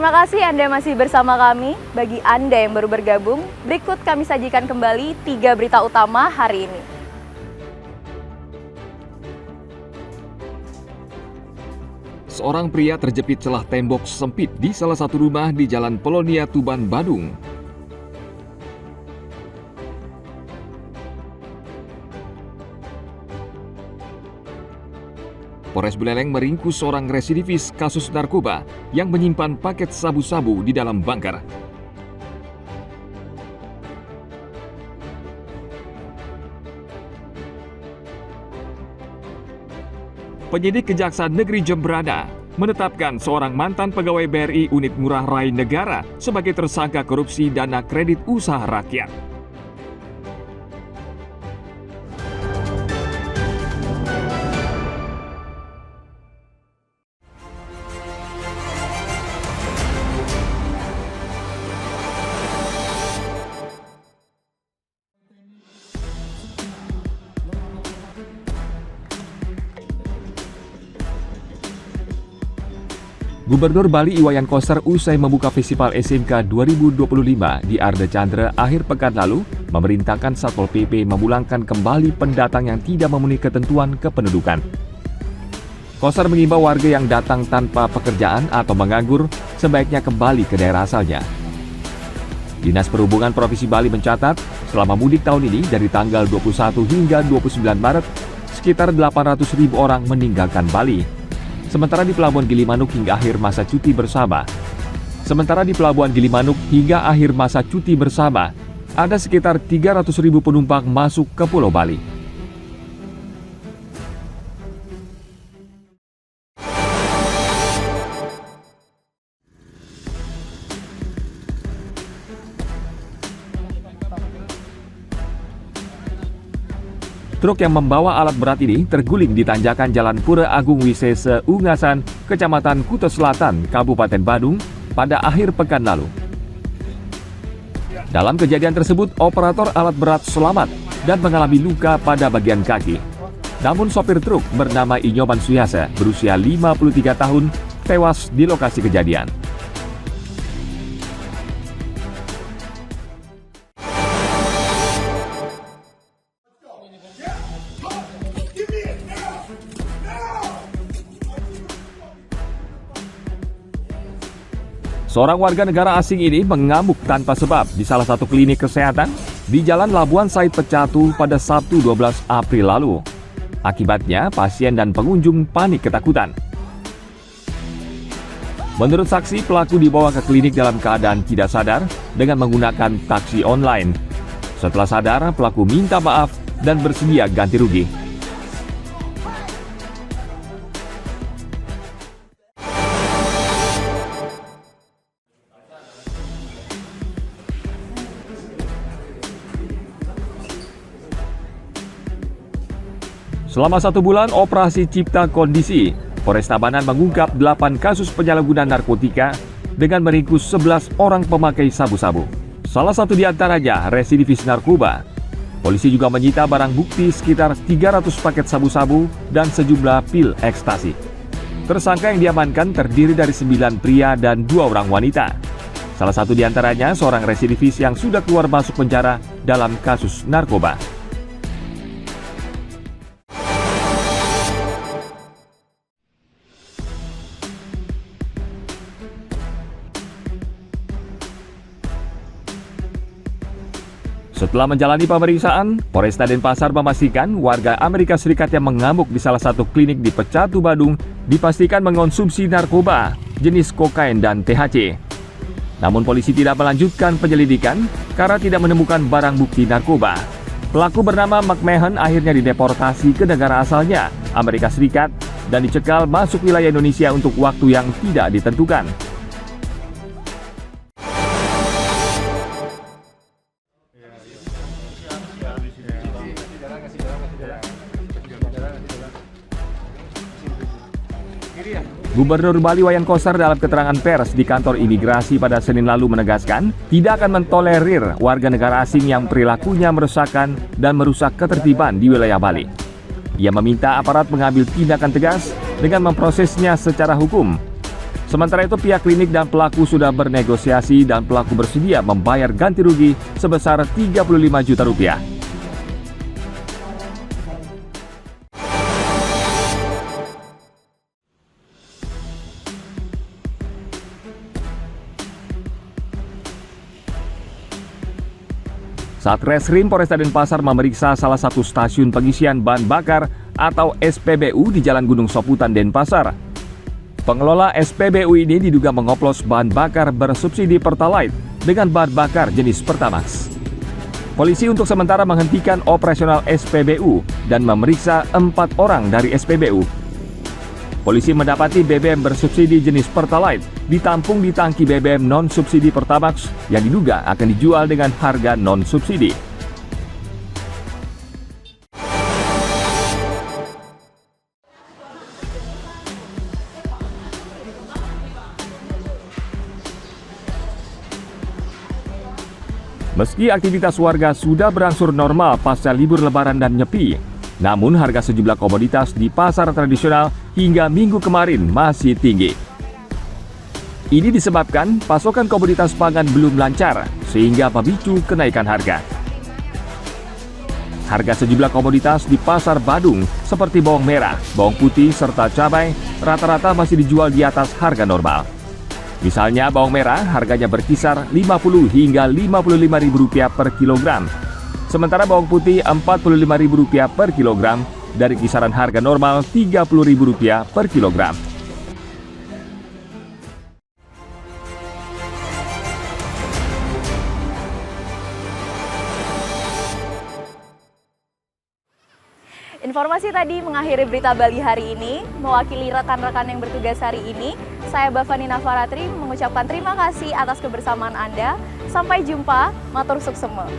Terima kasih Anda masih bersama kami. Bagi Anda yang baru bergabung, berikut kami sajikan kembali 3 berita utama hari ini. Seorang pria terjepit celah tembok sempit di salah satu rumah di Jalan Polonia, Tuban, Badung. Polres Buleleng meringkus seorang residivis kasus narkoba yang menyimpan paket sabu-sabu di dalam bunker. Penyidik Kejaksaan Negeri Jemberana menetapkan seorang mantan pegawai BRI Unit Ngurah Rai Negara sebagai tersangka korupsi dana kredit usaha rakyat. Gubernur Bali Iwayan Koster usai membuka Festival SMK 2025 di Arda Chandra akhir pekan lalu memerintahkan Satpol PP memulangkan kembali pendatang yang tidak memenuhi ketentuan kependudukan. Koster mengimbau warga yang datang tanpa pekerjaan atau menganggur sebaiknya kembali ke daerah asalnya. Dinas Perhubungan Provinsi Bali mencatat selama mudik tahun ini dari tanggal 21 hingga 29 Maret sekitar 800.000 orang meninggalkan Bali. Sementara di Pelabuhan Gilimanuk hingga akhir masa cuti bersama. Ada sekitar 300.000 penumpang masuk ke Pulau Bali. Truk yang membawa alat berat ini terguling di tanjakan Jalan Pura Agung Wisese Ungasan, Kecamatan Kuta Selatan, Kabupaten Badung pada akhir pekan lalu. Dalam kejadian tersebut, operator alat berat selamat dan mengalami luka pada bagian kaki. Namun sopir truk bernama Inyoman Suyasa berusia 53 tahun tewas di lokasi kejadian. Seorang warga negara asing ini mengamuk tanpa sebab di salah satu klinik kesehatan di Jalan Labuan Said Pecatu pada Sabtu 12 April lalu. Akibatnya, pasien dan pengunjung panik ketakutan. Menurut saksi, pelaku dibawa ke klinik dalam keadaan tidak sadar dengan menggunakan taksi online. Setelah sadar, pelaku minta maaf dan bersedia ganti rugi. Selama 1 bulan operasi Cipta Kondisi, Polres Tabanan mengungkap 8 kasus penyalahgunaan narkotika dengan meringkus 11 orang pemakai sabu-sabu. Salah satu di antaranya residivis narkoba. Polisi juga menyita barang bukti sekitar 300 paket sabu-sabu dan sejumlah pil ekstasi. Tersangka yang diamankan terdiri dari 9 pria dan 2 orang wanita. Salah satu di antaranya seorang residivis yang sudah keluar masuk penjara dalam kasus narkoba. Setelah menjalani pemeriksaan, Polresta Denpasar memastikan warga Amerika Serikat yang mengamuk di salah satu klinik di Pecatu, Badung dipastikan mengonsumsi narkoba jenis kokain dan THC. Namun polisi tidak melanjutkan penyelidikan karena tidak menemukan barang bukti narkoba. Pelaku bernama McMahon akhirnya dideportasi ke negara asalnya, Amerika Serikat, dan dicekal masuk wilayah Indonesia untuk waktu yang tidak ditentukan. Gubernur Bali Iwayan Koster dalam keterangan pers di kantor imigrasi pada Senin lalu menegaskan tidak akan mentolerir warga negara asing yang perilakunya meresahkan dan merusak ketertiban di wilayah Bali. Ia meminta aparat mengambil tindakan tegas dengan memprosesnya secara hukum. Sementara itu pihak klinik dan pelaku sudah bernegosiasi dan pelaku bersedia membayar ganti rugi sebesar 35 juta rupiah. Satreskrim Polresta Denpasar memeriksa salah satu stasiun pengisian bahan bakar atau SPBU di Jalan Gunung Soputan, Denpasar. Pengelola SPBU ini diduga mengoplos bahan bakar bersubsidi Pertalite dengan bahan bakar jenis Pertamax. Polisi untuk sementara menghentikan operasional SPBU dan memeriksa 4 orang dari SPBU. Polisi mendapati BBM bersubsidi jenis Pertalite ditampung di tangki BBM non-subsidi Pertamax yang diduga akan dijual dengan harga non-subsidi. Meski aktivitas warga sudah berangsur normal pasca libur Lebaran dan Nyepi, namun harga sejumlah komoditas di pasar tradisional hingga minggu kemarin masih tinggi. Ini disebabkan pasokan komoditas pangan belum lancar sehingga memicu kenaikan harga. Harga sejumlah komoditas di pasar Badung seperti bawang merah, bawang putih, serta cabai rata-rata masih dijual di atas harga normal. Misalnya bawang merah harganya berkisar Rp50 hingga Rp55.000 per kilogram. Sementara bawang putih Rp45.000 per kilogram dari kisaran harga normal Rp30.000 per kilogram. Informasi tadi mengakhiri berita Bali hari ini. Mewakili rekan-rekan yang bertugas hari ini, saya Bavani Nafaratri mengucapkan terima kasih atas kebersamaan Anda. Sampai jumpa, matur suksema.